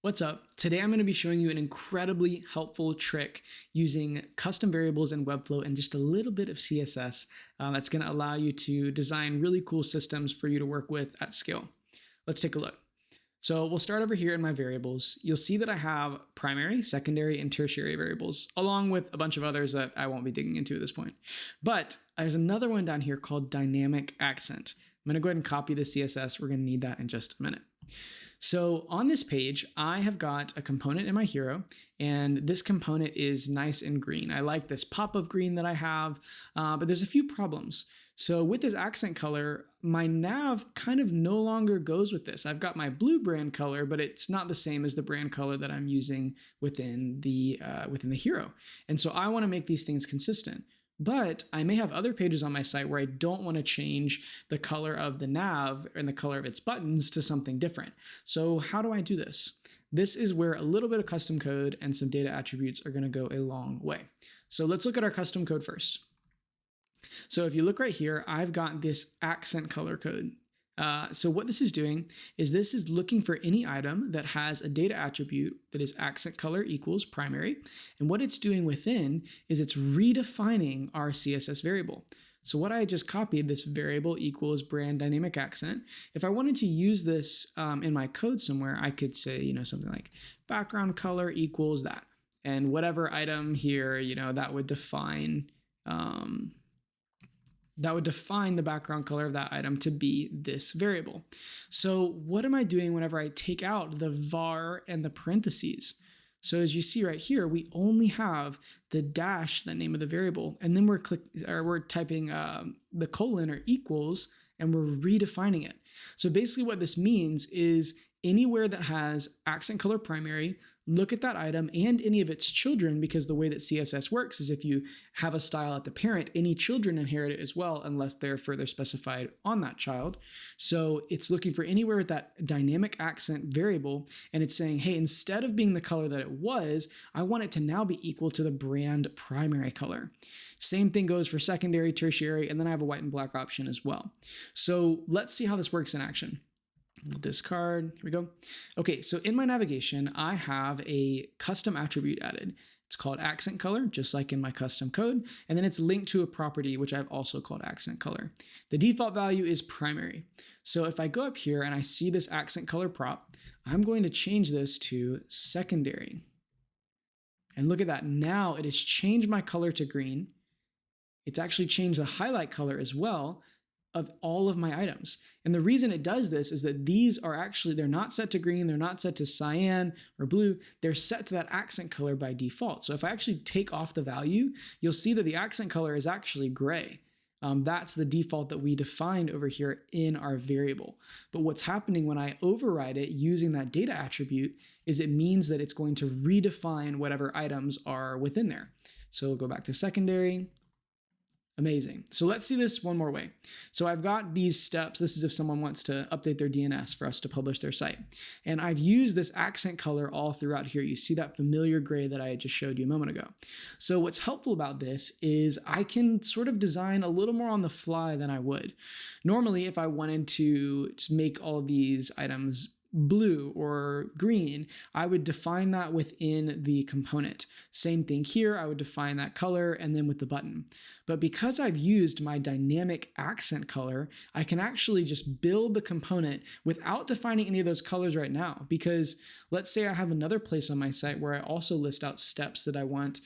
What's up? Today I'm going to be showing you an incredibly helpful trick using custom variables in Webflow and just a little bit of CSS that's going to allow you to design really cool systems for you to work with at scale. Let's take a look. So we'll start over here in my variables. You'll see that I have primary, secondary, and tertiary variables, along with a bunch of others that I won't be digging into at this point. But there's another one down here called dynamic accent. I'm going to go ahead and copy the CSS. We're going to need that in just a minute. So on this page, I have got a component in my hero, and this component is nice and green. I like this pop of green that I have, but there's a few problems. So with this accent color, my nav kind of no longer goes with this. I've got my blue brand color, but it's not the same as the brand color that I'm using within the hero. And so I want to make these things consistent. But I may have other pages on my site where I don't want to change the color of the nav and the color of its buttons to something different. So how do I do this? This is where a little bit of custom code and some data attributes are going to go a long way. So let's look at our custom code first. So if you look right here, I've got this accent color code. So what this is doing is this is looking for any item that has a data attribute that is accent color equals primary. And what it's doing within is it's redefining our CSS variable. So what I just copied, this variable equals brand dynamic accent. If I wanted to use this in my code somewhere, I could say, something like background color equals that. And whatever item here, that would define the background color of that item to be this variable. So what am I doing whenever I take out the var and the parentheses? So as you see right here, we only have the dash, the name of the variable, and then we're typing the colon or equals, and we're redefining it. So basically what this means is anywhere that has accent color primary, look at that item and any of its children, because the way that CSS works is if you have a style at the parent, any children inherit it as well, unless they're further specified on that child. So it's looking for anywhere with that dynamic accent variable, and it's saying, hey, instead of being the color that it was, I want it to now be equal to the brand primary color. Same thing goes for secondary, tertiary, and then I have a white and black option as well. So let's see how this works in action. We'll discard, here we go. Okay, so in my navigation, I have a custom attribute added. It's called accent color, just like in my custom code. And then it's linked to a property, which I've also called accent color. The default value is primary. So if I go up here and I see this accent color prop, I'm going to change this to secondary. And look at that, now it has changed my color to green. It's actually changed the highlight color as well of all of my items. And the reason it does this is that these are actually, they're not set to green, they're not set to cyan or blue, they're set to that accent color by default. So if I actually take off the value, you'll see that the accent color is actually gray. That's the default that we defined over here in our variable. But what's happening when I override it using that data attribute is it means that it's going to redefine whatever items are within there. So we'll go back to secondary. Amazing. So let's see this one more way. So I've got these steps. This is if someone wants to update their DNS for us to publish their site. And I've used this accent color all throughout here. You see that familiar gray that I just showed you a moment ago. So what's helpful about this is I can sort of design a little more on the fly than I would. Normally, if I wanted to just make all of these items blue or green, I would define that within the component. Same thing here, I would define that color and then with the button. But because I've used my dynamic accent color, I can actually just build the component without defining any of those colors right now. Because let's say I have another place on my site where I also list out steps that I want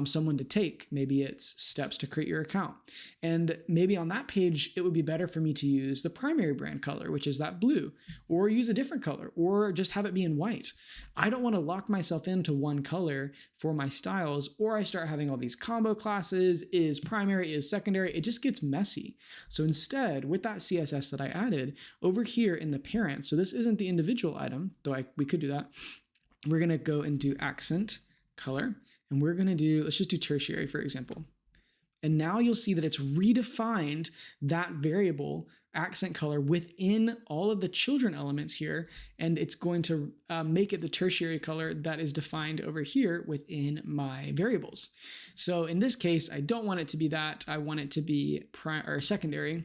someone to take. Maybe it's steps to create your account. And maybe on that page, it would be better for me to use the primary brand color, which is that blue, or use a different color, or just have it be in white. I don't want to lock myself into one color for my styles, or I start having all these combo classes, is primary, is secondary, it just gets messy. So instead, with that CSS that I added over here in the parent, so this isn't the individual item, though we could do that, we're going to go into accent color, and we're going to do, let's just do tertiary, for example. And now you'll see that it's redefined that variable accent color within all of the children elements here, and it's going to make it the tertiary color that is defined over here within my variables. So in this case, I don't want it to be that. I want it to be secondary.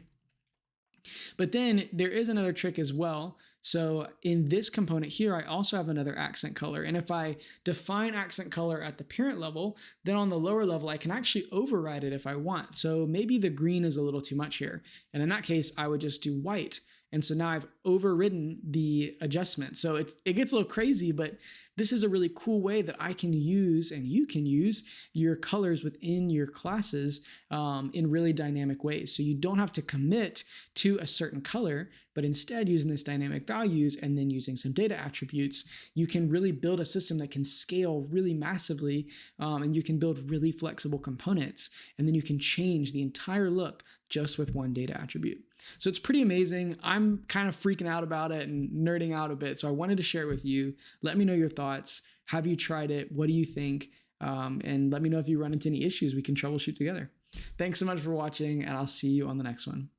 But then there is another trick as well. So in this component here, I also have another accent color. And if I define accent color at the parent level, then on the lower level, I can actually override it if I want. So maybe the green is a little too much here. And in that case, I would just do white. And so now I've overridden the adjustment. So it gets a little crazy, but this is a really cool way that I can use, and you can use, your colors within your classes in really dynamic ways. So you don't have to commit to a certain color, but instead using this dynamic values and then using some data attributes, you can really build a system that can scale really massively, and you can build really flexible components, and then you can change the entire look just with one data attribute. So it's pretty amazing. I'm kind of freaking out about it and nerding out a bit. So I wanted to share it with you. Let me know your thoughts. Have you tried it? What do you think? And let me know if you run into any issues we can troubleshoot together. Thanks so much for watching, and I'll see you on the next one.